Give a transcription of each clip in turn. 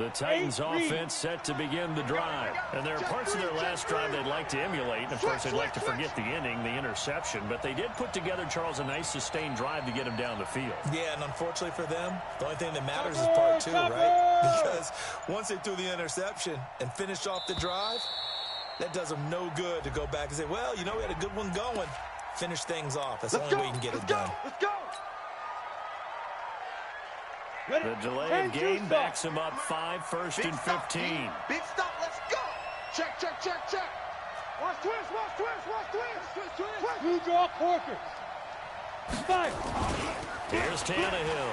The Titans offense set to begin the drive. And there are parts of their last drive they'd like to emulate. And, of course, they'd like to forget the inning, the interception. But they did put together, Charles, a nice sustained drive to get him down the field. Yeah, and unfortunately for them, the only thing that matters is part two, right? Because once they threw the interception and finished off the drive, that does them no good to go back and say, well, you know, we had a good one going. Finish things off. That's the only way you can get it done. Let's go. The delay of game backs him up 5, first and 15. Big stop, let's go. Check, check, check, check. Watch twist, watch twist, watch twist. Twist, twist. You draw quarters. Five. Here's Tannehill.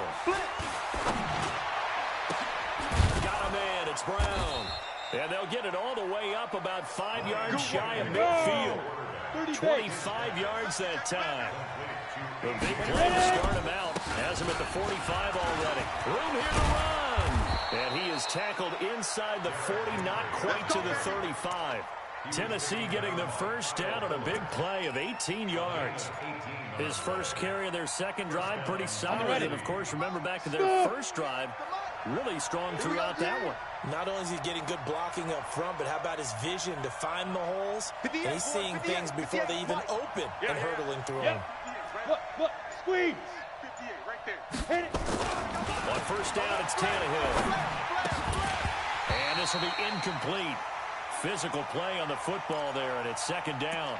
Got him in. It's Brown. And they'll get it all the way up about 5 yards shy of midfield. 25 yards that time. The big play to start him out. Has him at the 45 already. Room here to run. And he is tackled inside the 40, not quite to the 35. Tennessee getting the first down on a big play of 18 yards. His first carry of their second drive, pretty solid. And, of course, remember back to their first drive, really strong throughout that one. Not only is he getting good blocking up front, but how about his vision to find the holes? And he's seeing things before they even open and hurdling through them. Look, squeeze. 58 right there. Hit it. On first down, it's Tannehill. And this will be incomplete. Physical play on the football there, and it's second down.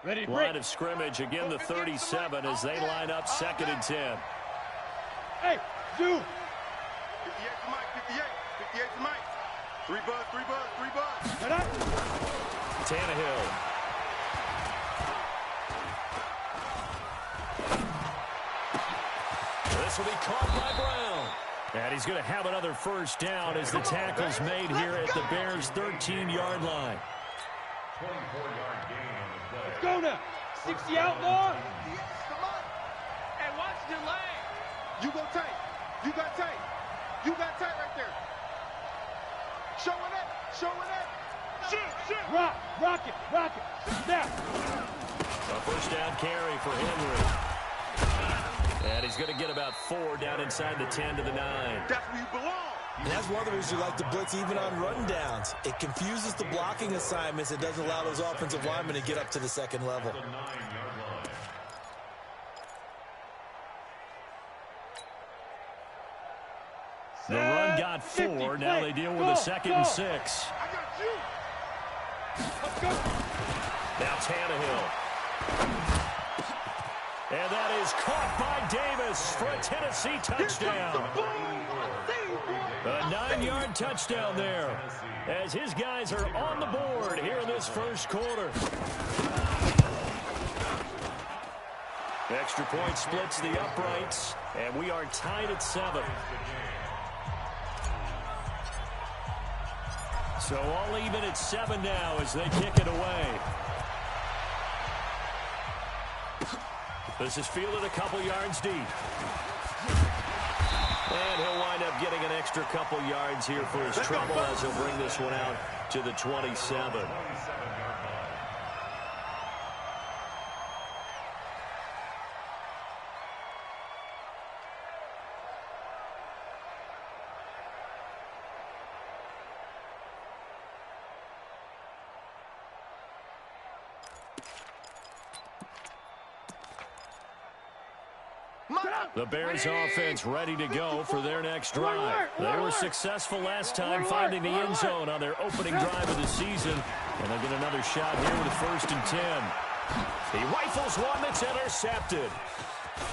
Ready, Line of scrimmage, again the 37 as they line up 2nd and 10. Hey, dude. 58 to Mike, 58. 58 to Mike. 3 buzz, 3 buzz, 3 buzz. Get up. Tannehill. This will be caught by Brown. And he's going to have another first down as the tackle's made here at the Bears' 13-yard line. 24-yard gain on the play. Let's go now. 60 outlaw. And watch the lane. You go tight. You got tight. You got tight right there. Showing up. Showing up. Shoot. Rock it. Now. A first down carry for Henry. And he's going to get about 4 down inside the 10 to the 9. That's where you belong. And that's one of the reasons you like to blitz even on rundowns. It confuses the blocking assignments. It doesn't allow those offensive linemen to get up to the second level. The run got 4. Now they deal with a 2nd and 6. I got you. Let's go. Now Tannehill. And that is caught by Davis for a Tennessee touchdown. A 9-yard touchdown there as his guys are on the board here in this first quarter. Extra point splits the uprights, and we are tied at 7. So all even at 7 now as they kick it away. This is fielded a couple yards deep. And he'll wind up getting an extra couple yards here for his trouble as he'll bring this one out to the 27. The Bears offense ready to go for their next drive. They were successful last time finding the end zone on their opening drive of the season. And they'll get another shot here with a 1st and 10. He rifles one that's intercepted.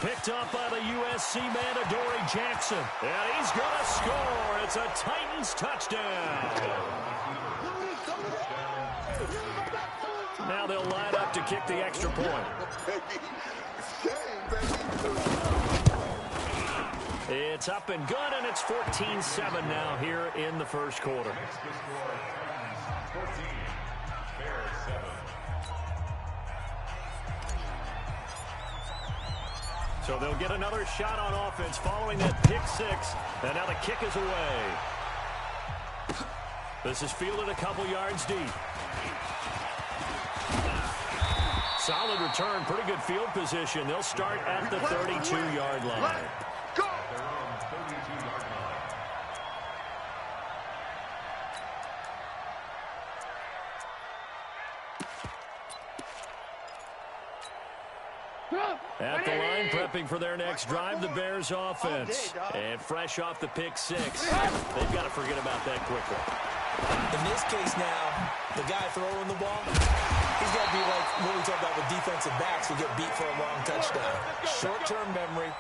Picked up by the USC man, Adoree Jackson. And he's going to score. It's a Titans touchdown. Now they'll line up to kick the extra point. It's up and good, and it's 14-7 now here in the first quarter. So they'll get another shot on offense following that pick six. And now the kick is away. This is fielded a couple yards deep. Solid return, pretty good field position. They'll start at the 32-yard line. Go! At the line, prepping for their next drive, the Bears offense. And fresh off the pick six. They've got to forget about that quickly. In this case now, the guy throwing the ball, he's got to be like what we talk about with defensive backs who get beat for a long touchdown. Short-term memory,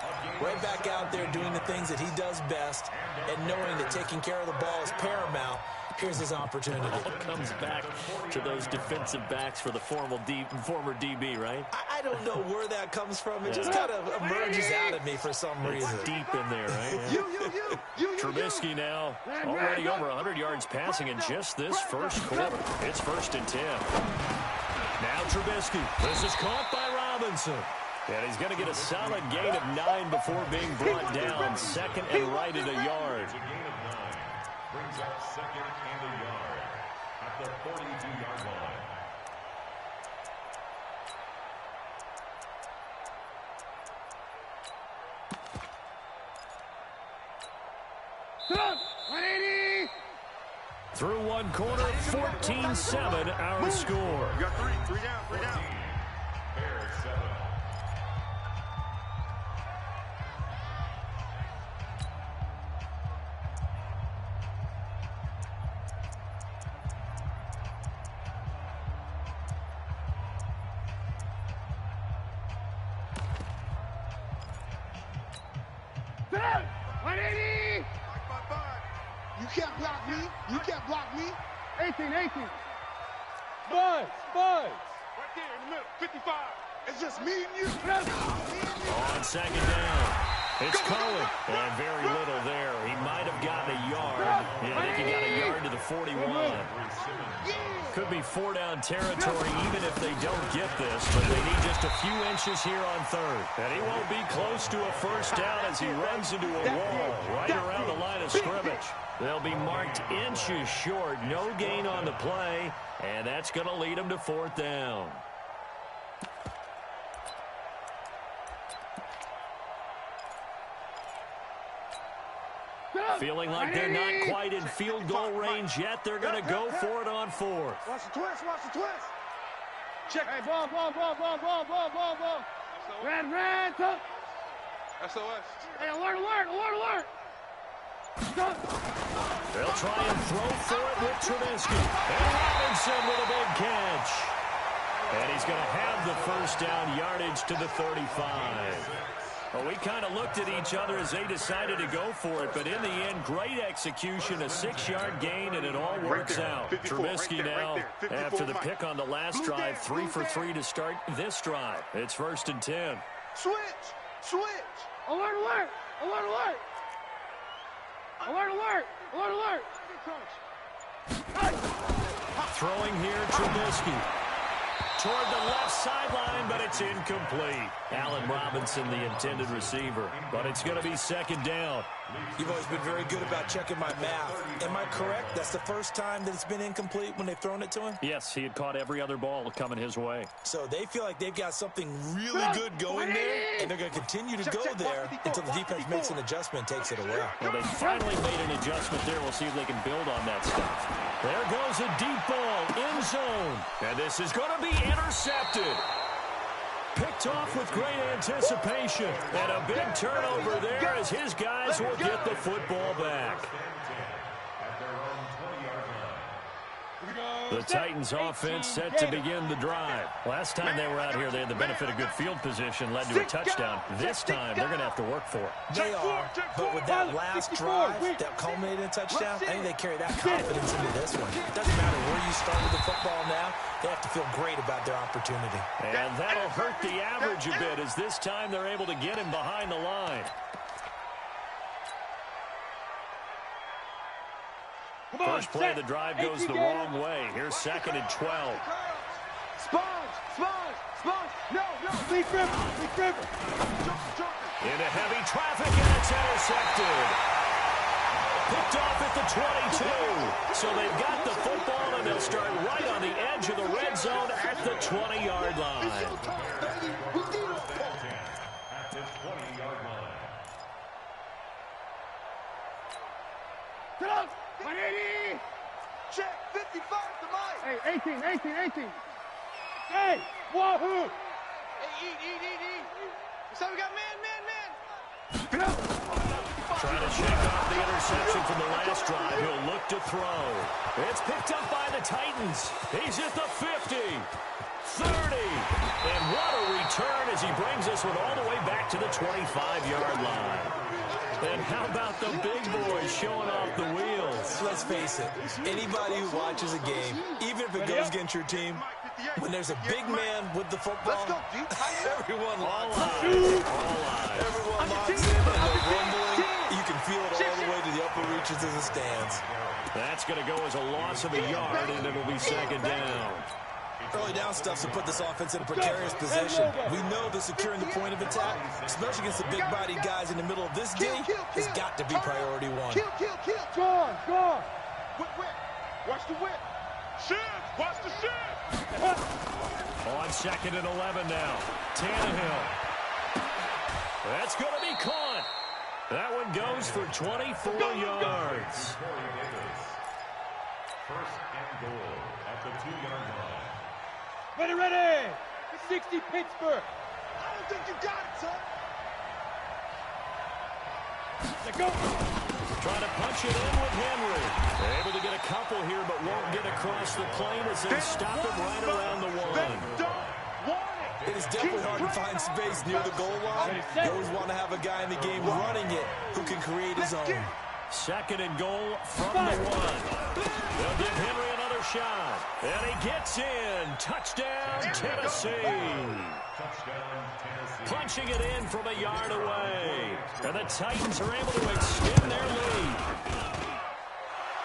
right back out there doing the things that he does best, and knowing that taking care of the ball is paramount. Here's his opportunity. It comes back to those defensive backs for the former DB, right? I don't know where that comes from. It just kind of emerges out of me for some reason. It's deep in there, right? Trubisky now already over 100 yards passing in just this first quarter. It's 1st and 10. Now Trubisky. This is caught by Robinson. And he's going to get a solid gain of 9 before being brought down. Second and right at a yard. Brings up 2nd and a yard at the 42-yard line. Through one quarter, 14-7 our score. You got three down. Bears 7. You can't block me. 18. Buds. Right there in the middle. 55. It's just me and you. On second down, it's Cohen. And very little there. He might have gotten a yard. Yeah, I think he got a yard to the 41. Could be 4-down territory even if they don't get this, but they need just a few inches here on third. And he won't be close to a first down as he runs into a wall right around the line of scrimmage. They'll be marked inches short. No gain on the play, and that's going to lead them to 4th down. Feeling like they're not quite in field goal range yet. They're going to go for it on 4th. Watch the twist. Check. Hey, ball. Red, tuck. SOS. Hey, alert. They'll try and throw for it with Trubisky. And Robinson with a big catch. And he's going to have the first down yardage to the 35. Well, we kind of looked at each other as they decided to go for it, but in the end, great execution, a 6-yard gain, and it all works out. Trubisky now, after the pick on the last drive, 3 for 3 to start this drive. It's 1st and 10. Switch. Alert. Throwing here, Trubisky. Toward the left sideline, but it's incomplete. Allen Robinson, the intended receiver. But it's going to be 2nd down. You've always been very good about checking my math. Am I correct? That's the first time that it's been incomplete when they've thrown it to him? Yes, he had caught every other ball coming his way. So they feel like they've got something really good going there, and they're going to continue to go there until the defense makes an adjustment and takes it away. Well, they finally made an adjustment there. We'll see if they can build on that stuff. There goes a deep ball, end zone. And this is going to be intercepted. Picked off with great anticipation. And a big turnover there as his guys will get the football back. The Titans offense set to begin the drive. Last time they were out here, they had the benefit of good field position, led to a touchdown. This time, they're going to have to work for it. They are, but with that last drive that culminated in a touchdown, I think they carry that confidence into this one. It doesn't matter where you started the football now, they have to feel great about their opportunity. And that'll hurt the average a bit as this time they're able to get him behind the line. First play of the drive goes the wrong way. Here's 2nd and 12. Sponge. No. Leaf River. Into heavy traffic, and it's intercepted. Picked off at the 22. So they've got the football, and they'll start right on the edge of the red zone at the 20-yard line. At the 20-yard line. Get up! 180! Check, 55 to Mike! Hey, 18. Hey, wahoo! Hey, eat. So we got man. Get up! Trying to shake off the interception from the last drive. He'll look to throw. It's picked up by the Titans. He's at the 50, 30. And what a return as he brings this one all the way back to the 25-yard line. And how about the big boys showing off the wheels? Let's face it, anybody who watches a game, even if it goes against your team, when there's a big man with the football, everyone locks in. Everyone locks in and they're rumbling. You can feel it all the way to the upper reaches of the stands. That's going to go as a loss of a yard, and it'll be second down. Early down stuff to put this offense in a precarious position. We know that securing the point of attack, especially against the big-bodied guys in the middle of this D, has got to be priority one. Kill. Gone. Whip. Watch the whip. Shift. Watch the shift. On second and 11 now. Tannehill. That's going to be caught. That one goes for 24 yards. First and goal at the 2-yard line. Ready. 60 Pittsburgh. I don't think you got it, son. Let go. Trying to punch it in with Henry. They're able to get a couple here, but won't get across the plane as they stop him right around the one. It is definitely hard to find space near the goal line. You always want to have a guy in the game running it who can create his own. Second and goal from the one. They'll give Henry another shot. And he gets in. Touchdown, Tennessee. Punching it in from a yard away. And the Titans are able to extend their lead.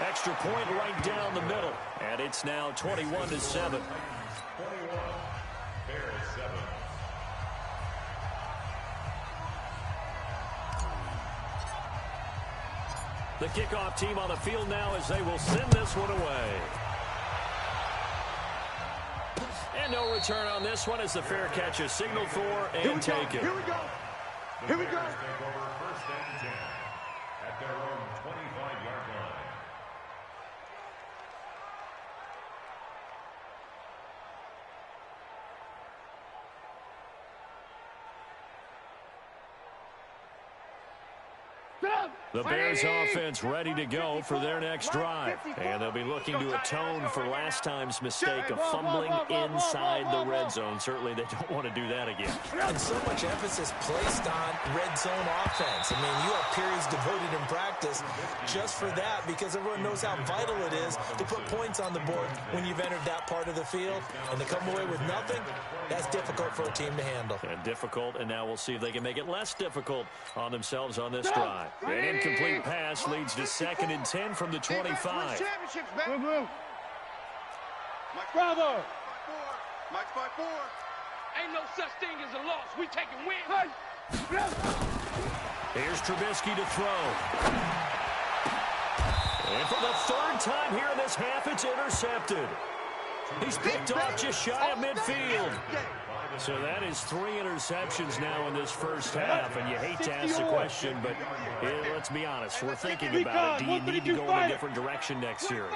Extra point right down the middle. And it's now 21-7. 21. Bears 7. The kickoff team on the field now as they will send this one away. And no return on this one as the fair catch is signaled for and taken. Here we go. The Bears take over first and 10 at their own 25-yard line. The Bears offense ready to go for their next drive. And they'll be looking to atone for last time's mistake of fumbling inside the red zone. Certainly they don't want to do that again. And so much emphasis placed on red zone offense. I mean, you have periods devoted in practice just for that because everyone knows how vital it is to put points on the board when you've entered that part of the field. And to come away with nothing, that's difficult for a team to handle. And difficult, and now we'll see if they can make it less difficult on themselves on this drive. An incomplete pass leads to second and 10 from the 25. Bravo. Mike's by 4. Ain't no such thing as a loss. We taking wins. Here's Trubisky to throw. And for the third time here in this half, it's intercepted. He's picked off just shy of midfield. So that is 3 interceptions now in this first half, and you hate to ask the question, but let's be honest, we're thinking about it. Do you need to go in a different direction next series?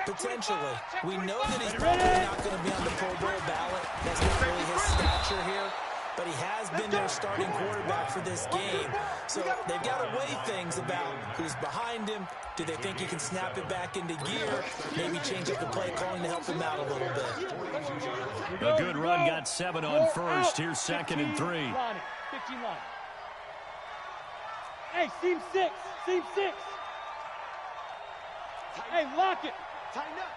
Potentially. We know that he's probably not going to be on the Pro Bowl ballot. That's not really his stature here. But he has been their starting quarterback for this game. So they've got to weigh things about who's behind him. Do they think he can snap it back into gear? Maybe change up the play calling to help him out a little bit. A good run, got 7 on first. Here's second and 3. 15 line. Hey, seam 6. Hey, lock it. Tighten up.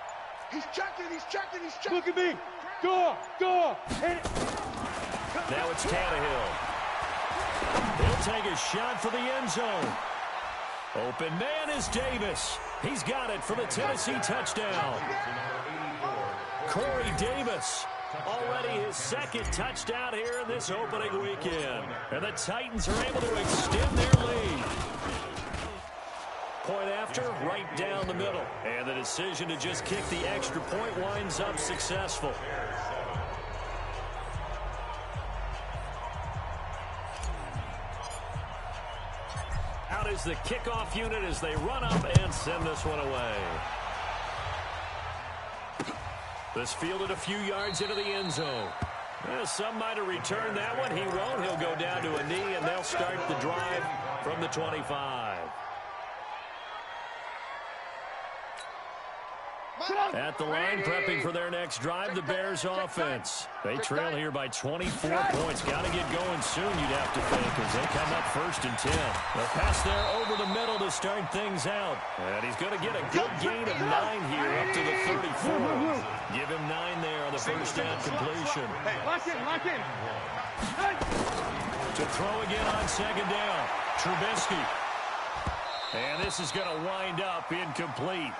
He's checking. Look at me. Go. Hit it. Now it's Tannehill. He'll take a shot for the end zone. Open man is Davis. He's got it for the Tennessee touchdown. Corey Davis Already his second touchdown here in this opening weekend. And the Titans are able to extend their lead. Point after, right down the middle. And the decision to just kick the extra point winds up successful. Out is the kickoff unit as they run up and send this one away. This fielded a few yards into the end zone. Well, some might have returned that one. He won't. He'll go down to a knee, and they'll start the drive from the 25. At the line, prepping for their next drive, the Bears offense. They trail here by 24 points. Got to get going soon, you'd have to think, as they come up 1st and 10. The pass there over the middle to start things out. And he's going to get a good gain of 9 here up to the 34. Give him 9 there on the first down completion. Lock in. To throw again on 2nd down. Trubisky. And this is going to wind up incomplete.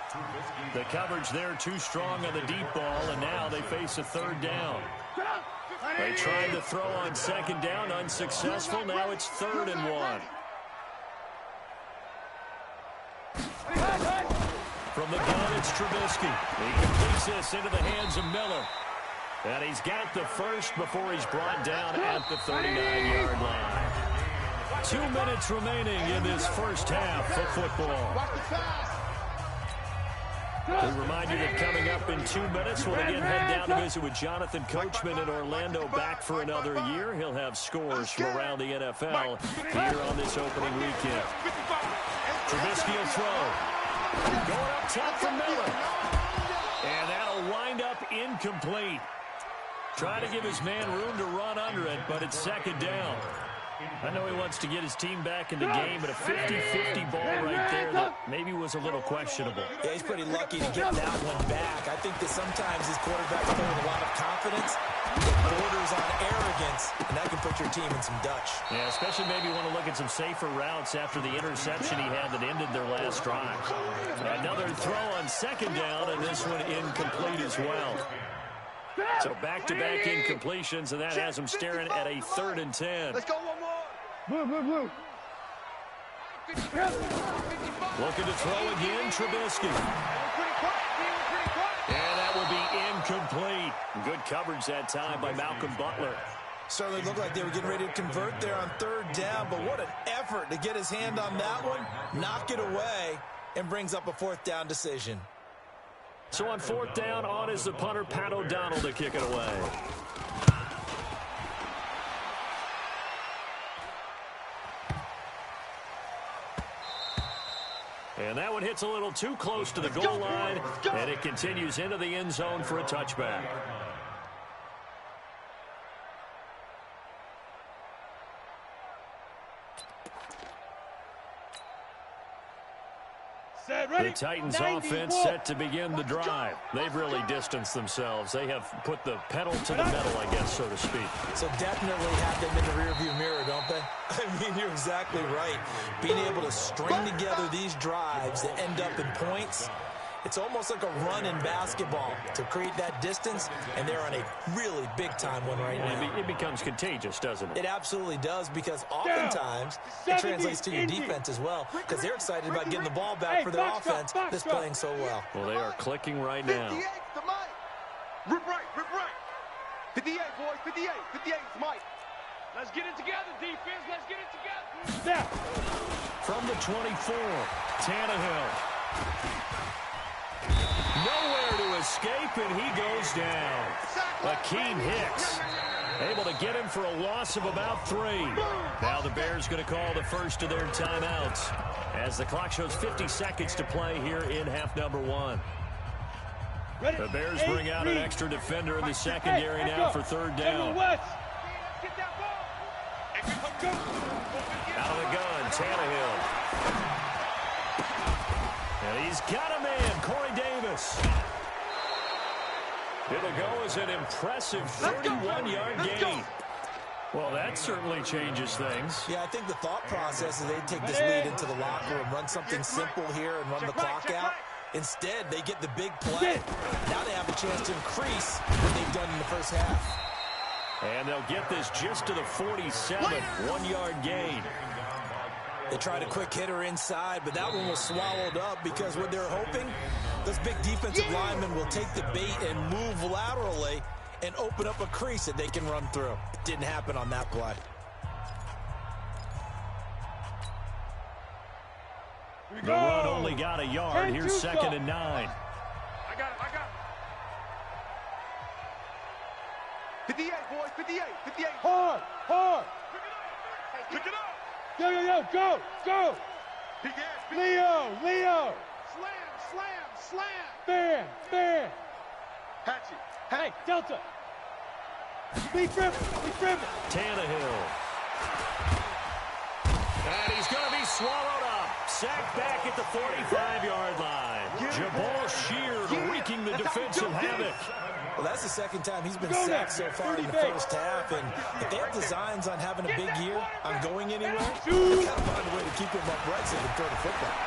The coverage there too strong on the deep ball, and now they face a 3rd down. They tried to throw on 2nd down, unsuccessful. Now it's 3rd and 1. From the gun, it's Trubisky. He completes this into the hands of Miller. And he's got the first before he's brought down at the 39-yard line. 2 minutes remaining in this first half of football. We remind you that coming up in 2 minutes, we'll again head down to visit with Jonathan Coachman in Orlando, back for another year. He'll have scores from around the NFL here on this opening weekend. Trubisky will throw. Going up top for Miller. And that'll wind up incomplete. Trying to give his man room to run under it, but it's 2nd down. I know he wants to get his team back in the game, but a 50-50 ball right there that maybe was a little questionable. Yeah, he's pretty lucky to get that one back. I think that sometimes his quarterbacks play with a lot of confidence. It borders on arrogance, and that can put your team in some Dutch. Yeah, especially maybe want to look at some safer routes after the interception he had that ended their last drive. Another throw on 2nd down, and this one incomplete as well. So back-to-back incompletions, and that has him staring at a 3rd and 10. Let's go one more. Blue. Looking to throw again, Trubisky. And that will be incomplete. Good coverage that time by Malcolm Butler. Certainly looked like they were getting ready to convert there on 3rd down, but what an effort to get his hand on that one, knock it away, and brings up a 4th down decision. So on 4th down, on is the punter, Pat O'Donnell, to kick it away. And that one hits a little too close to the goal line, and it continues into the end zone for a touchback. The Titans offense set to begin the drive. They've really distanced themselves. They have put the pedal to the metal, I guess, so to speak. So definitely have them in the rearview mirror, don't they? I mean, you're exactly right. Being able to string together these drives that end up in points, it's almost like a run in basketball to create that distance, and they're on a really big-time one right now. It becomes contagious, doesn't it? It absolutely does, because oftentimes it translates to your defense as well, because they're excited about getting the ball back for their offense that's playing so well. Well, they are clicking right now. 58 to Mike. Rip right. 58, boys, 58. 58 is Mike. Let's get it together, defense. Let's get it together. Yeah. From the 24, Tannehill. Nowhere to escape, and he goes down. Akeem Hicks able to get him for a loss of about 3. Now the Bears going to call the first of their timeouts as the clock shows 50 seconds to play here in half number 1. The Bears bring out an extra defender in the secondary now for 3rd down. Out of the gun, Tannehill. And he's got a man, Corey Davis. It'll go as an impressive 31-yard gain. Well, that certainly changes things. Yeah, I think the thought process is they take this lead into the locker room, run something simple here and run the clock out. Instead, they get the big play. Now they have a chance to increase what they've done in the first half. And they'll get this just to the 47, 1-yard gain. They tried a quick hitter inside, but that one was swallowed up because what they're hoping, those big defensive linemen will take the bait and move laterally and open up a crease that they can run through. Didn't happen on that play. The run only got a yard. Here's 2nd and 9. I got it. 58, boys, 58, 58. Hard. Pick it up. Yo, go. Big ass. Leo. Slam. Fan. Hatchet. Hey, Delta. Be driven. Tannehill. And he's going to be swallowed up. Sacked back at the 45-yard line. Jabal Sheard wreaking the defensive havoc. Well, that's the second time he's been sacked so far in the first half. And if they have designs on having a big year, on going anywhere, they've got to find a way to keep him upright so they can throw the football.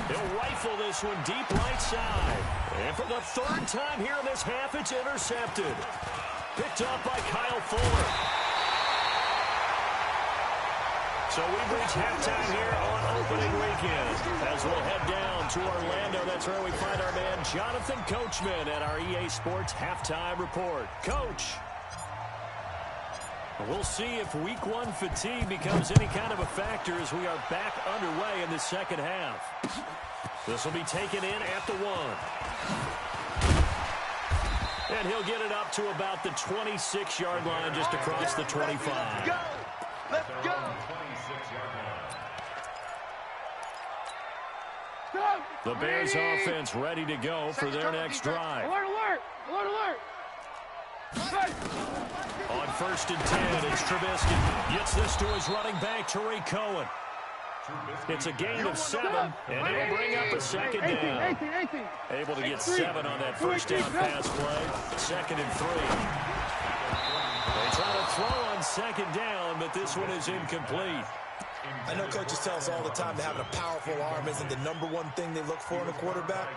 He'll rifle this one deep right side. And for the 3rd time here in this half, it's intercepted. Picked up by Kyle Fuller. So we've reached halftime here on opening weekend. As we'll head down to Orlando, that's where we find our man Jonathan Coachman at our EA Sports Halftime Report. Coach, we'll see if Week 1 fatigue becomes any kind of a factor as we are back underway in the second half. This will be taken in at the 1. And he'll get it up to about the 26-yard line just across the 25. Let's go. The Bears offense ready to go for their next drive. Alert. On 1st and 10, it's Trubisky. Gets this to his running back, Tariq Cohen. It's a gain of 7, and he'll bring up a 2nd down. 18. Able to get 7 on that 1st down pass play. 2nd and 3. They try to throw on 2nd down, but this one is incomplete. I know coaches tell us all the time that having a powerful arm isn't the #1 thing they look for in a quarterback.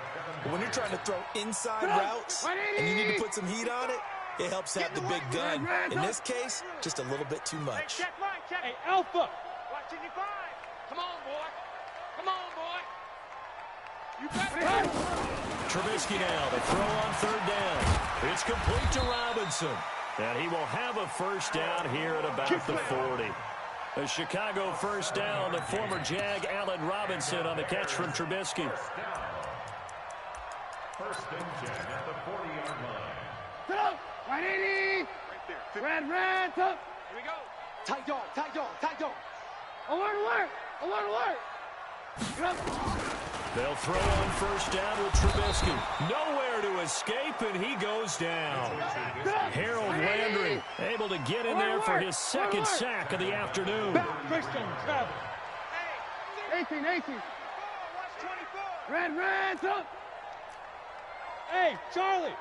But when you're trying to throw inside routes and you need to put some heat on it, it helps have the big gun. In this case, just a little bit too much. Hey, Alpha. Watching you 5. Come on, boy. You got it. Trubisky now to throw on 3rd down. It's complete to Robinson. And he will have a 1st down here at about the 40. A Chicago 1st down to former Jag Allen Robinson on the catch from Trubisky. 1st and 10 at the 40-yard line. Right in. Red, top. Here we go. Tight dog. Alert. They'll throw on 1st down with Trubisky. Nowhere to escape, and he goes down. Harold Landry able to get in there for his 2nd sack of the afternoon. Christian Travis. 18. Watch 24. Red, top. Hey, Charlie.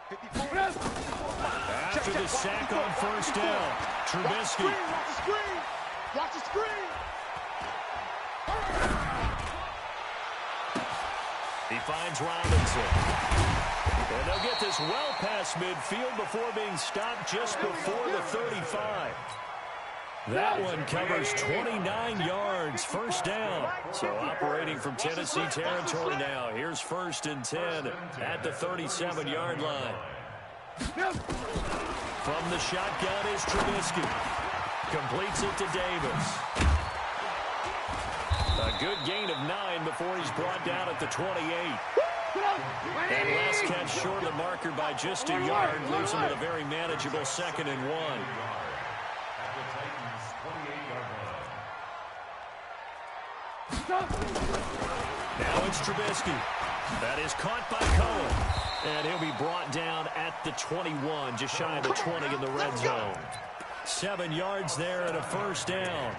54. After the sack on 1st down, Trubisky. Watch the screen. He finds Robinson. And they'll get this well past midfield before being stopped just before the 35. That one covers 29 yards, 1st down. So operating from Tennessee territory now. Here's 1st and 10 at the 37-yard line. From the shotgun is Trubisky. Completes it to Davis. A good gain of 9 before he's brought down at the 28. And last catch short of the marker by just a yard leaves him with a very manageable 2nd and 1. Now it's Trubisky. That is caught by Cohen. And he'll be brought down at the 21, just shy of the 20 in the red zone. 7 yards there and a 1st down.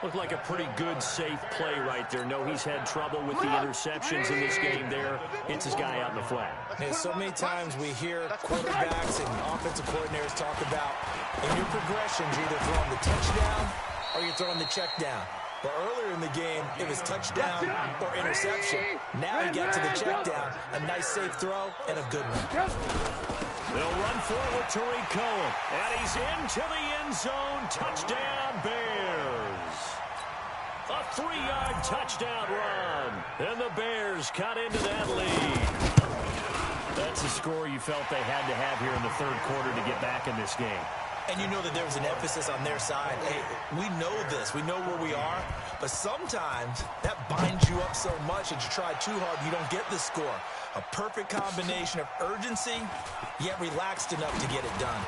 Looked like a pretty good, safe play right there. No, he's had trouble with the interceptions in this game there. Hits his guy out in the flat. And so many times we hear quarterbacks and offensive coordinators talk about in your progressions, you're either throwing the touchdown or you're throwing the check down. Well, earlier in the game, it was touchdown or interception. Now he got to the check down. A nice safe throw and a good one. They'll run forward to Rico, and he's into the end zone. Touchdown, Bears. A 3-yard touchdown run, and the Bears cut into that lead. That's a score you felt they had to have here in the third quarter to get back in this game. And you know that there was an emphasis on their side. Hey, we know this. We know where we are. But sometimes that binds you up so much that you try too hard, you don't get the score. A perfect combination of urgency, yet relaxed enough to get it done.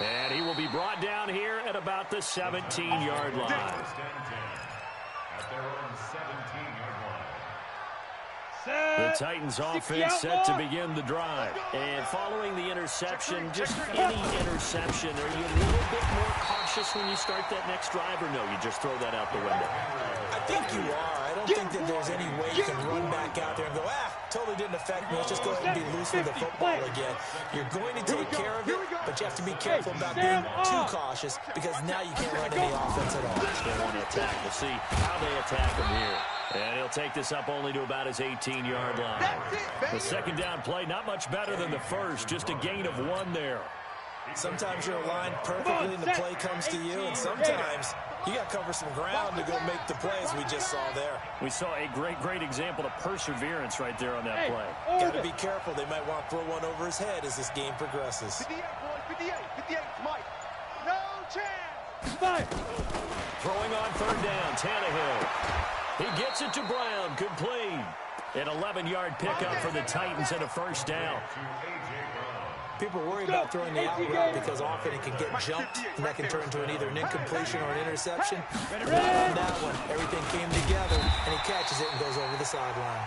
And he will be brought down here at about the 17-yard line. At their own 17-yard line. The Titans offense set to begin the drive. And following the interception, just any interception, are you a little bit more cautious when you start that next drive, or no, you just throw that out the window? I think you are. I don't think that there's any way you can run back out there and go, totally didn't affect me. Let's just go ahead and be loose with the football again. You're going to take care of it, but you have to be careful about being too cautious because now you can't run any offense at all. They want to attack. We'll see how they attack him here. And he'll take this up only to about his 18-yard line. The second down play, not much better than the first, just a gain of 1 there. Sometimes you're aligned perfectly and the play comes to you, and sometimes you got to cover some ground to go make the plays we just saw there. We saw a great example of perseverance right there on that play. Got to be careful. They might want to throw one over his head as this game progresses. 58, boys, 58, 58, Mike. No chance. Five. Throwing on third down, Tannehill. He gets it to Brown, complete. An 11-yard pickup for the Titans and a first down. People worry about throwing the out route because often it can get jumped, and that can turn into either an incompletion or an interception. Not on that one. Everything came together, and he catches it and goes over the sideline.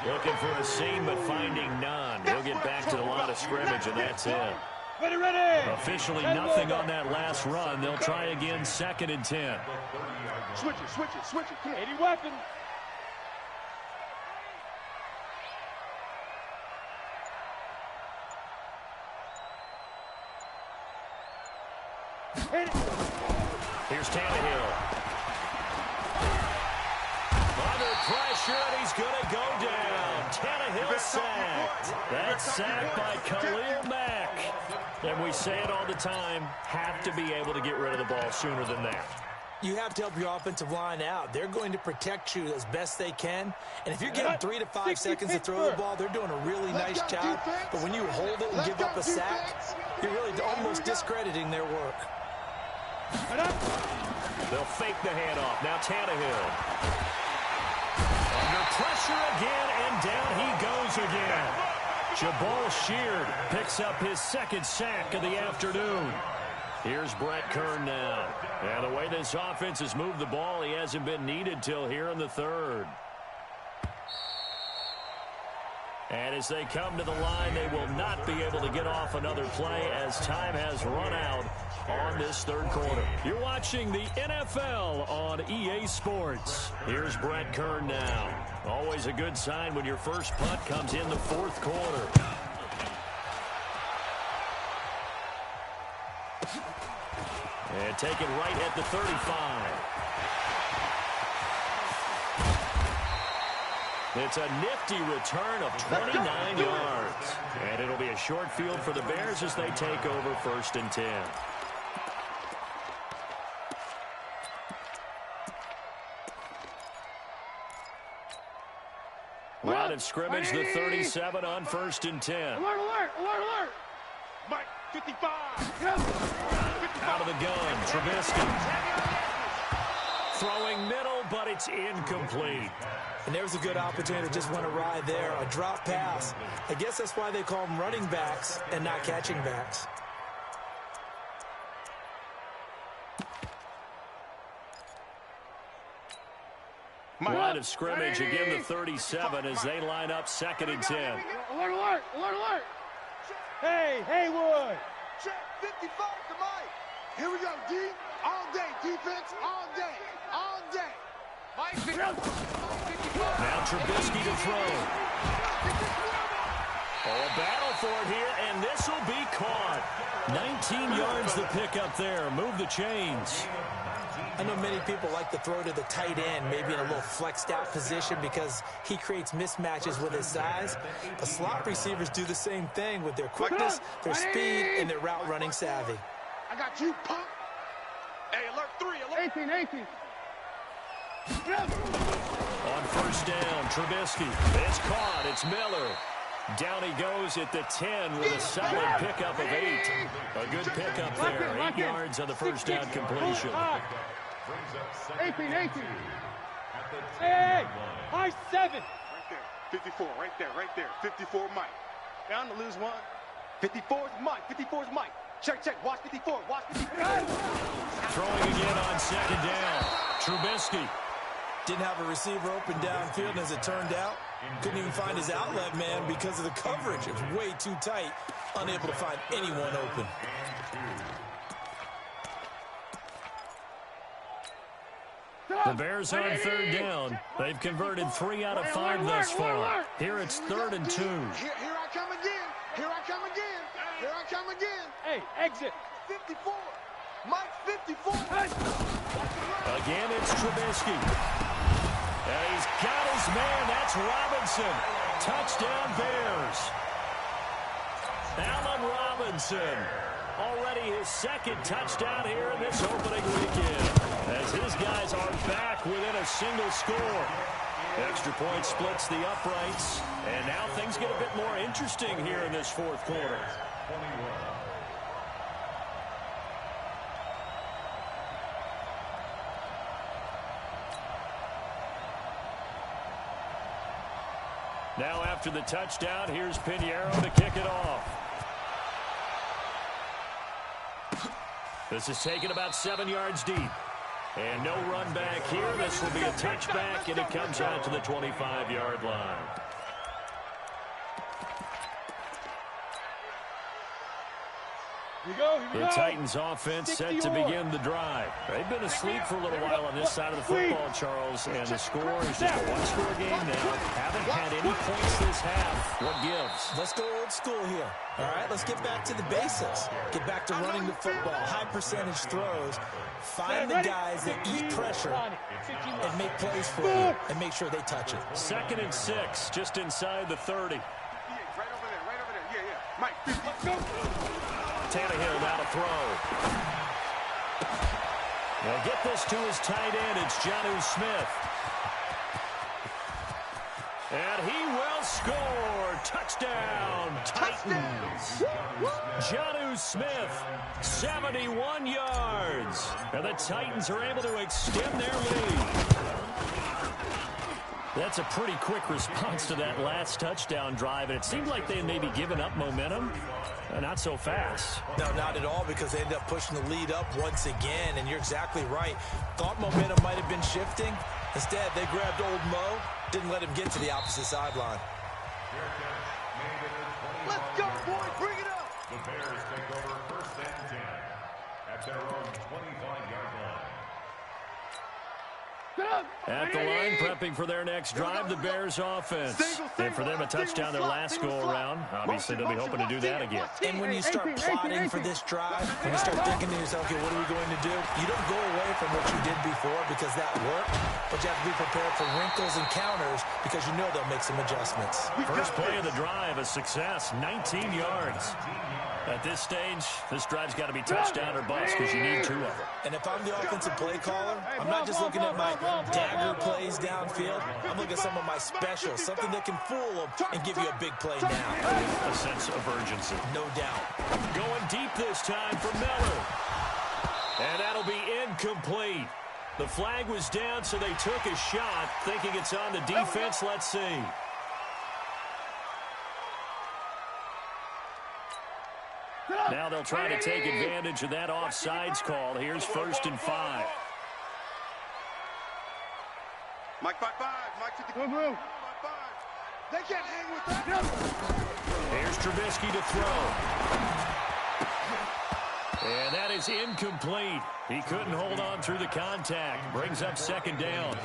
Looking for a seam, but finding none. He'll get back to the line of scrimmage, and that's it. Ready. Officially nothing on that last run. They'll try again, 2nd and 10. Switch it. Come on. 80 weapons. Here's Tannehill. Under pressure, and he's going to go down. Tannehill sacked. That's sacked by Khalil Mack. And we say it all the time, have to be able to get rid of the ball sooner than that. You have to help your offensive line out. They're going to protect you as best they can. And if you're getting 3 to 5 seconds to throw the ball, they're doing a really nice job. But when you hold it and give up a sack, you're really almost discrediting their work. They'll fake the handoff. Now Tannehill. Under pressure again, and down he goes again. Jabal Sheard picks up his 2nd sack of the afternoon. Here's Brett Kern now. And the way this offense has moved the ball, he hasn't been needed till here in the 3rd. And as they come to the line, they will not be able to get off another play as time has run out on this 3rd quarter. You're watching the NFL on EA Sports. Here's Brett Kern now. Always a good sign when your first punt comes in the 4th quarter. And taken right at the 35. It's a nifty return of 29 yards. And it'll be a short field for the Bears as they take over 1st and 10. Line of scrimmage, the 37 on 1st and 10. Alert. Mike, 55. Out of the gun, Trubisky. Throwing middle, but it's incomplete. And there's a good opportunity to just want to ride there. A drop pass. I guess that's why they call them running backs and not catching backs. Line of scrimmage, again the 37 as they line up 2nd and 10. Alert. Hey, Haywood. Check 55 to Mike. Here we go, D. All day. Defense all day. All day. Mike, 55. Now Trubisky to throw. A battle for it here, and this will be caught. 19 yards the pick up there. Move the chains. I know many people like to throw to the tight end, maybe in a little flexed out position because he creates mismatches with his size. But slot receivers do the same thing with their quickness, their speed, and their route running savvy. I got you, punk. Hey, alert 3, alert. 18. On first down, Trubisky. It's caught. It's Miller. Down he goes at the 10 with a solid pickup of 8. A good pickup there. 8 yards on the first down completion. 18. Hey, high 7. Right there. 54, right there. 54, Mike. Down to lose 1. 54 is Mike. Check. Watch 54. Throwing again on second down. Trubisky. Didn't have a receiver open downfield, and as it turned out, couldn't even find his outlet man because of the coverage. It was way too tight, unable to find anyone open. The Bears on third down. They've converted 3 out of 5 thus far. Here it's 3rd and 2. Here I come again. Hey, exit. 54. Mike, 54. Again, it's Trubisky. And he's got his man. That's Robinson. Touchdown, Bears. Allen Robinson. Already his second touchdown here in this opening weekend. As his guys are back within a single score. Extra point splits the uprights. And now things get a bit more interesting here in this fourth quarter. Now after the touchdown, here's Pinheiro to kick it off. This is taken about 7 yards deep. And no run back here. This will be a touchback, and it comes out to the 25-yard line. The Titans offense set to begin the drive. They've been asleep for a little while on this side of the football, Charles, and the score is just a one-score game now. Haven't had any points this half. What gives? Let's go old school here. All right, let's get back to the basics. Get back to running the football, high percentage throws. Find the guys that eat pressure and make plays for you and make sure they touch it. 2nd and 6, just inside the 30. Right over there. Yeah. Mike, 50. Let's go. Tannehill now to throw. They'll get this to his tight end. It's Jonnu Smith. And he will score. Touchdown, Titans. Jonnu Smith, 71 yards. And the Titans are able to extend their lead. That's a pretty quick response to that last touchdown drive. And it seemed like they had maybe given up momentum. Not so fast. No, not at all, because they ended up pushing the lead up once again, and you're exactly right. Thought momentum might have been shifting. Instead, they grabbed old Mo, didn't let him get to the opposite sideline. Let's go, boys. Bring it up. The Bears take over 1st and 10 at their own 25-yard line. At the line, prepping for their next drive, the Bears offense. And for them, a touchdown their last go-around. Obviously, they'll be hoping to do that again. And when you start plotting for this drive, when you start thinking to yourself, okay, what are we going to do? You don't go away from what you did before because that worked, but you have to be prepared for wrinkles and counters because you know they'll make some adjustments. First play of the drive, a success, 19 yards. At this stage, this drive's got to be touchdown or bust because you need 2 of them. And if I'm the offensive play caller, I'm not just looking at my dagger plays downfield. I'm looking at some of my specials, something that can fool them and give you a big play now. A sense of urgency. No doubt. Going deep this time for Miller. And that'll be incomplete. The flag was down, so they took a shot, thinking it's on the defense. Let's see. Now they'll try to take advantage of that offsides call. Here's 1st and 5. Mike 5-5. Mike 54. 5-5. They can't hang with that. Here's Trubisky to throw. And that is incomplete. He couldn't hold on through the contact. Brings up 2nd down.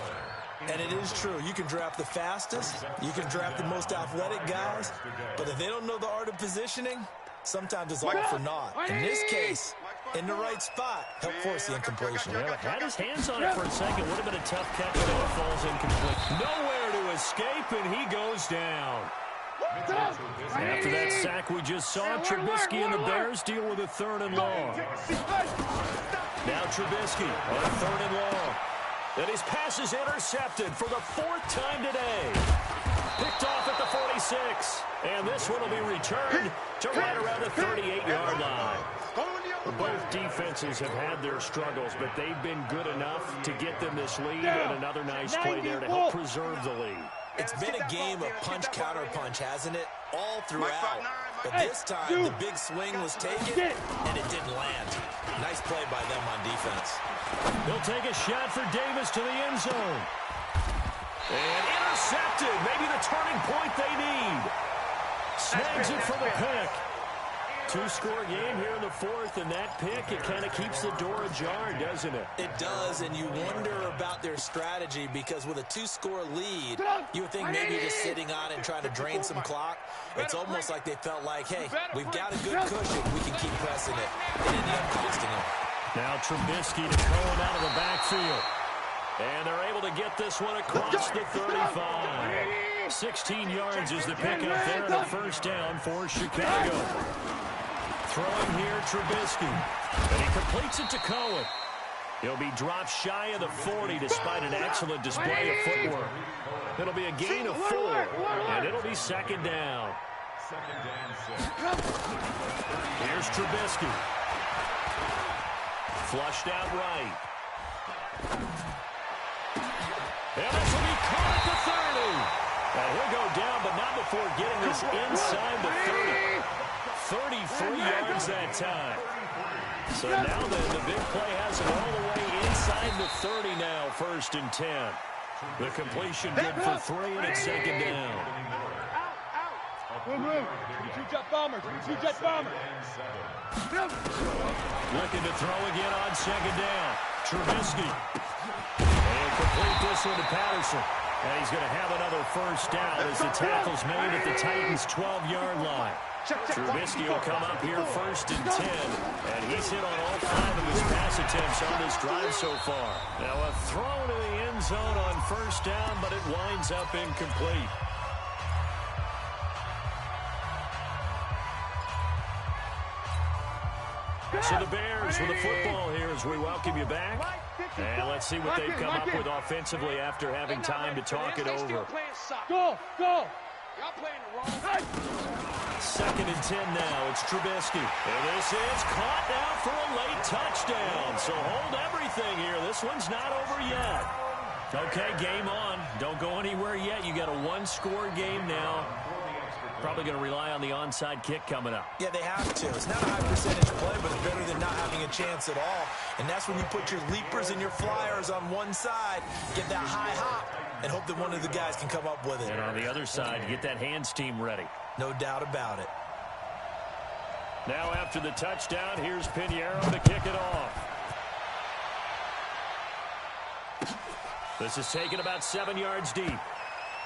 And it is true. You can draft the fastest. You can draft the most athletic guys. But if they don't know the art of positioning, sometimes it's all for naught. In this case, in the right spot. Help force the incompletion. Well, had his hands on it for a second. Would have been a tough catch, but it falls incomplete. Nowhere to escape, and he goes down. After that sack we just saw, Trubisky and the Bears deal with a 3rd and long. Now Trubisky on 3rd and long. And his pass is intercepted for the 4th time today. Picked off at the 46. And this one will be returned to right around the 38-yard line. Both defenses have had their struggles, but they've been good enough to get them this lead, and another nice play there to help preserve the lead. It's been a game of punch-counter-punch, hasn't it? All throughout. But this time, the big swing was taken, and it didn't land. Nice play by them on defense. They'll take a shot for Davis to the end zone. And intercepted. Maybe the turning point they need. Snags it for the pick. 2-score game here in the 4th, and that pick, it kind of keeps the door ajar, doesn't it? It does, and you wonder about their strategy, because with a 2-score lead, you would think maybe just sitting on it and trying to drain some clock. It's almost like they felt like, hey, we've got a good cushion. We can keep pressing it. It ended up costing them. Now Trubisky to Cohen out of the backfield. And they're able to get this one across the 35. 16 yards is the pickup there, and a 1st down for Chicago. Throwing here, Trubisky. And he completes it to Cohen. He'll be dropped shy of the 40 despite an excellent display of footwork. It'll be a gain of 4, and it'll be 2nd down. Here's Trubisky. Flushed out right. And this will be caught at the 30. And he'll go down, but not before getting this inside the 30. 33 yards that time. So now then, the big play has it all the way inside the 30 now, 1st and 10. The completion good for 3, and it's 2nd down. Move. 2-jet bombers. 2-jet bombers. Looking to throw again on 2nd down. Trubisky. And complete this one to Patterson. And he's going to have another 1st down as the tackle's made at the Titans' 12-yard line. Trubisky will come up here 1st and 10, and he's hit on all 5 of his pass attempts on this drive so far. Now a throw to the end zone on 1st down, but it winds up incomplete. So the Bears with the football here as we welcome you back. And let's see what they've come up with offensively after having time to talk it over. Go! Y'all playing the wrong. 2nd and 10 now. It's Trubisky. And this is caught now for a late touchdown. So hold everything here. This one's not over yet. Okay, game on. Don't go anywhere yet. You got a 1-score game now. Probably going to rely on the onside kick coming up. Yeah, they have to. It's not a high percentage play, but it's better than not having a chance at all. And that's when you put your leapers and your flyers on one side, get that high hop, and hope that one of the guys can come up with it. And on the other side, get that hands team ready. No doubt about it. Now after the touchdown, here's Pinheiro to kick it off. This is taken about 7 yards deep.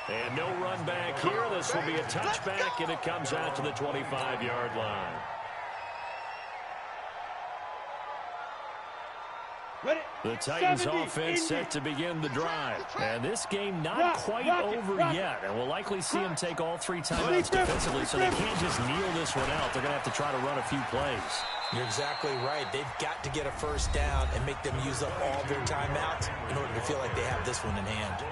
And no run back here. This will be a touchback, and it comes out to the 25-yard line. The Titans offense set to begin the drive. And this game not quite over yet. And we'll likely see them take all 3 timeouts defensively, so they can't just kneel this one out. They're going to have to try to run a few plays. You're exactly right. They've got to get a 1st down and make them use up all their timeouts in order to feel like they have this one in hand.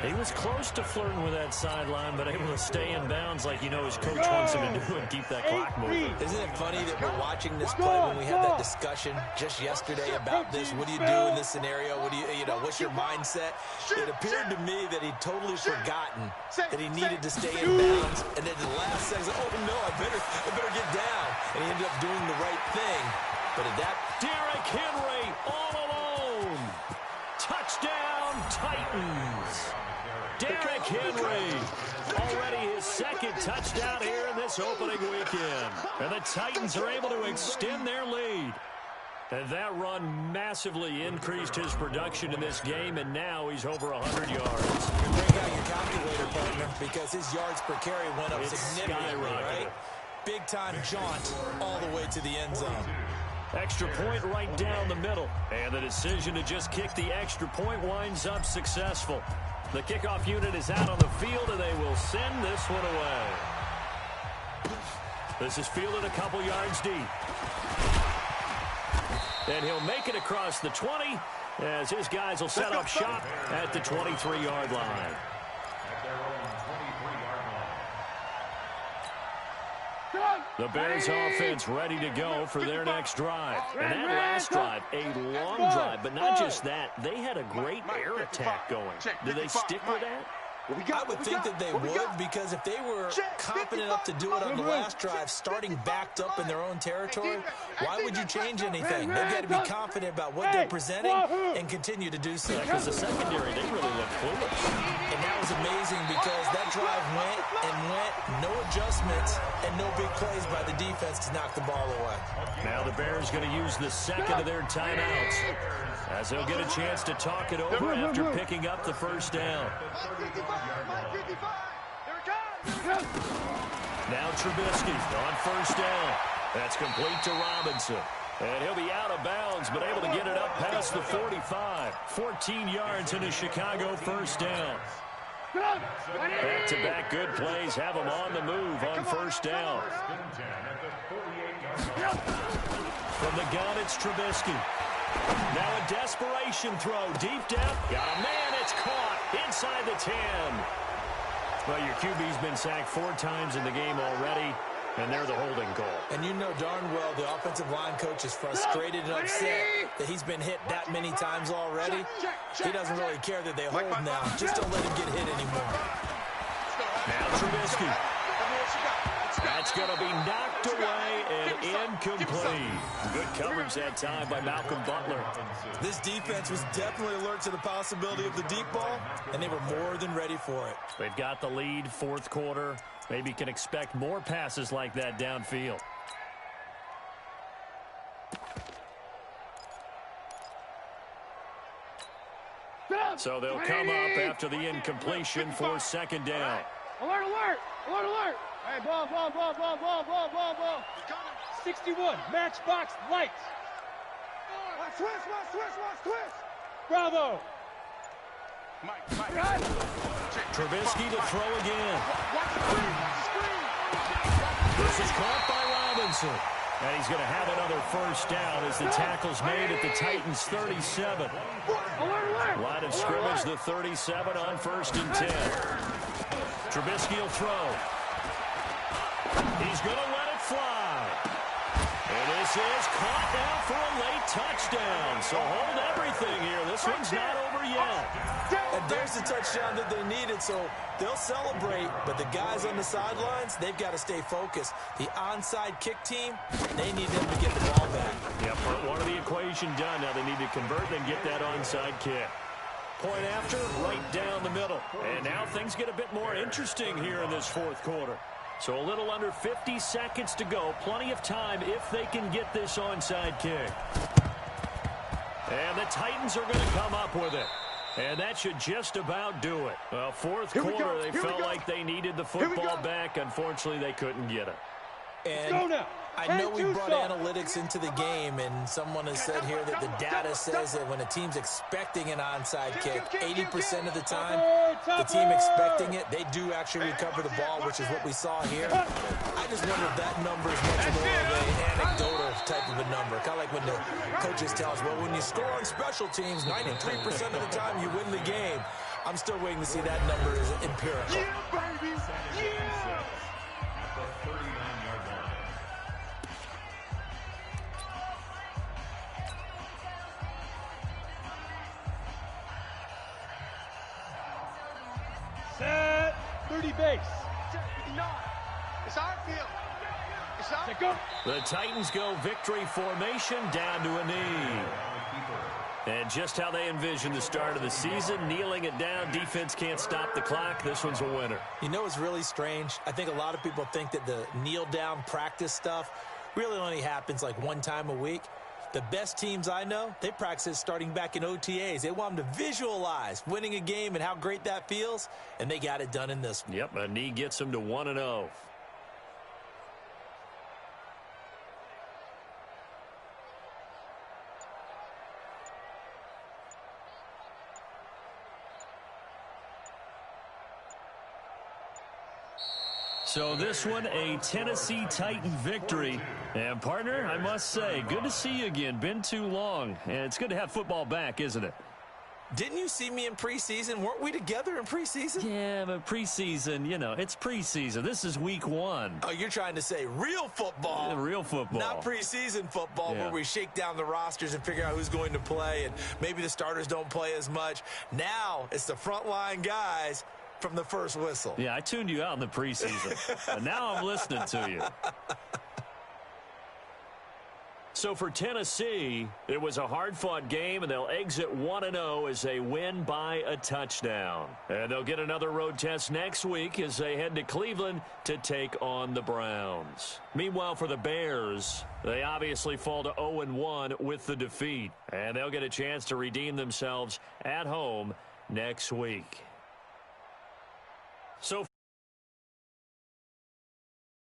He was close to flirting with that sideline, but able to stay in bounds like you know his coach wants him to do and keep that clock moving. Isn't it funny that we're watching this play when we had that discussion just yesterday about this? What do you do in this scenario? What do you know, what's your mindset? It appeared to me that he'd totally forgotten that he needed to stay in bounds, and then the last second, oh no, I better get down. And he ended up doing the right thing. But at that, Derrick Henry all alone. Touchdown, Titans. Derrick Henry, already his 2nd touchdown here in this opening weekend. And the Titans are able to extend their lead. And that run massively increased his production in this game, and now he's over 100 yards. You break out your calculator, partner, because his yards per carry went up significantly, right? Big-time jaunt all the way to the end zone. Extra point right down the middle. And the decision to just kick the extra point winds up successful. The kickoff unit is out on the field, and they will send this one away. This is fielded a couple yards deep. And he'll make it across the 20 as his guys will set up shop at the 23-yard line. The Bears offense ready to go for their next drive. And that last drive, a long drive, but not just that. They had a great air attack going. Do they stick with that? I would think that they would, because if they were confident enough to do it on the last drive, starting backed up in their own territory, why would you change anything? They've got to be confident about what they're presenting and continue to do so. Because the secondary, they really look clueless. And that was amazing because that drive went and went, no adjustments, and no big plays by the defense to knock the ball away. Now the Bears going to use the second of their timeouts, as they'll get a chance to talk it over after picking up the first down. Now Trubisky on first down. That's complete to Robinson. And he'll be out of bounds, but able to get it up past the 45. 14 yards in a Chicago first down. Back-to-back good plays have them on the move on first down. From the gun, it's Trubisky. Now a desperation throw, deep depth. Got a man, it's caught inside the 10. Well, your QB's been sacked 4 times in the game already, and they're the holding call. And you know darn well the offensive line coach is frustrated and upset that he's been hit that many times already. He doesn't really care that they hold now. Just don't let him get hit anymore. Now Trubisky. That's going to be knocked away and incomplete. Good coverage that time by Malcolm Butler. This defense was definitely alert to the possibility of the deep ball, and they were more than ready for it. They've got the lead, fourth quarter. Maybe can expect more passes like that downfield. So they'll come up after the incompletion for second down. Alert, alert! Alert, alert! Hey, ball. 61, matchbox lights. Switch. Bravo! Trubisky to throw again. This is caught by Robinson. And he's going to have another first down as the tackle's made at the Titans' 37. Line of scrimmage, the 37 on 1st and 10. Trubisky will throw. He's going to let it fly. And this is caught now for a late touchdown. So hold everything here. This one's not over yet. And there's the touchdown that they needed, so they'll celebrate. But the guys on the sidelines, they've got to stay focused. The onside kick team, they need them to get the ball back. Yeah, part one of the equation done. Now they need to convert and get that onside kick. Point after, right down the middle. And now things get a bit more interesting here in this fourth quarter. So a little under 50 seconds to go. Plenty of time if they can get this onside kick. And the Titans are going to come up with it. And that should just about do it. Well, fourth quarter, they felt like they needed the football back. Unfortunately, they couldn't get it. And I know we brought analytics into the game, and someone has said here that the data says that when a team's expecting an onside kick, 80% of the time, the team expecting it, they do actually recover the ball, which is what we saw here. I just wonder if that number is much more of an anecdotal type of a number. Kind of like when the coaches tell us, well, when you score on special teams, 93% of the time you win the game. I'm still waiting to see that number is empirical. Yeah, baby! Yeah! Set 30 base. It's our field. It's our field. The Titans go victory formation down to a knee. And just how they envision the start of the season, kneeling it down, defense can't stop the clock. This one's a winner. You know what's really strange? I think a lot of people think that the kneel-down practice stuff really only happens like one time a week. The best teams I know, they practice it starting back in OTAs. They want them to visualize winning a game and how great that feels, and they got it done in this one. Yep, a knee gets them to 1-0. So this one, a Tennessee Titan victory. And, partner, I must say, good to see you again. Been too long. And it's good to have football back, isn't it? Didn't you see me in preseason? Weren't we together in preseason? Yeah, but preseason, you know, it's preseason. This is week 1. Oh, you're trying to say real football. Yeah, real football. Not preseason football where we shake down the rosters and figure out who's going to play, and maybe the starters don't play as much. Now it's the frontline guys from the first whistle. Yeah, I tuned you out in the preseason. But now I'm listening to you. So for Tennessee, it was a hard-fought game, and they'll exit 1-0 as they win by a touchdown. And they'll get another road test next week as they head to Cleveland to take on the Browns. Meanwhile, for the Bears, they obviously fall to 0-1 with the defeat. And they'll get a chance to redeem themselves at home next week. So